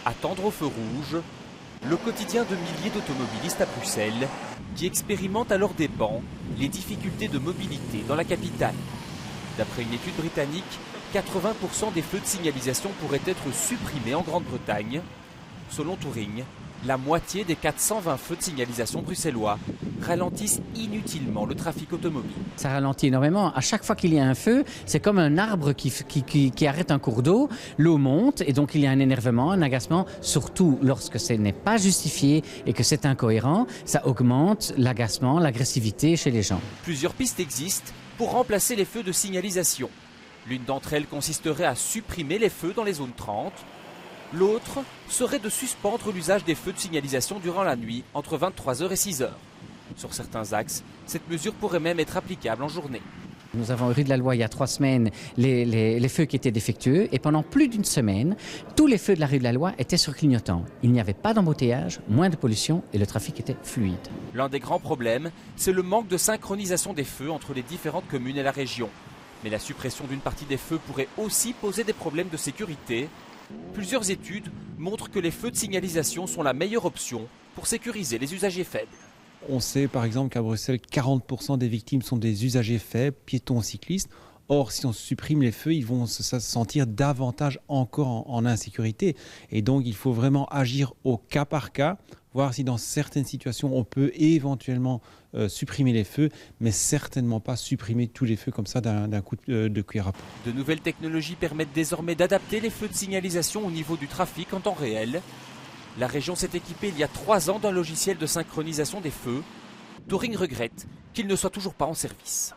Attendre au feu rouge, le quotidien de milliers d'automobilistes à Bruxelles qui expérimentent à leurs dépens les difficultés de mobilité dans la capitale. D'après une étude britannique, 80% des feux de signalisation pourraient être supprimés en Grande-Bretagne. Selon Touring, la moitié des 420 feux de signalisation bruxellois ralentissent inutilement le trafic automobile. Ça ralentit énormément. À chaque fois qu'il y a un feu, c'est comme un arbre qui arrête un cours d'eau. L'eau monte et donc il y a un énervement, un agacement, surtout lorsque ce n'est pas justifié et que c'est incohérent. Ça augmente l'agacement, l'agressivité chez les gens. Plusieurs pistes existent pour remplacer les feux de signalisation. L'une d'entre elles consisterait à supprimer les feux dans les zones 30. L'autre serait de suspendre l'usage des feux de signalisation durant la nuit, entre 23h et 6h. Sur certains axes, cette mesure pourrait même être applicable en journée. Nous avons eu rue de la Loi il y a 3 semaines les feux qui étaient défectueux et pendant plus d'une semaine, tous les feux de la rue de la Loi étaient sur clignotant. Il n'y avait pas d'embouteillage, moins de pollution et le trafic était fluide. L'un des grands problèmes, c'est le manque de synchronisation des feux entre les différentes communes et la région. Mais la suppression d'une partie des feux pourrait aussi poser des problèmes de sécurité. Plusieurs études montrent que les feux de signalisation sont la meilleure option pour sécuriser les usagers faibles. On sait par exemple qu'à Bruxelles, 40% des victimes sont des usagers faibles, piétons, cyclistes. Or, si on supprime les feux, ils vont se sentir davantage encore en insécurité. Et donc, il faut vraiment agir au cas par cas, voir si dans certaines situations, on peut éventuellement supprimer les feux, mais certainement pas supprimer tous les feux comme ça d'un coup de cuillère à peau. De nouvelles technologies permettent désormais d'adapter les feux de signalisation au niveau du trafic en temps réel. La région s'est équipée il y a 3 ans d'un logiciel de synchronisation des feux. Touring regrette qu'il ne soit toujours pas en service.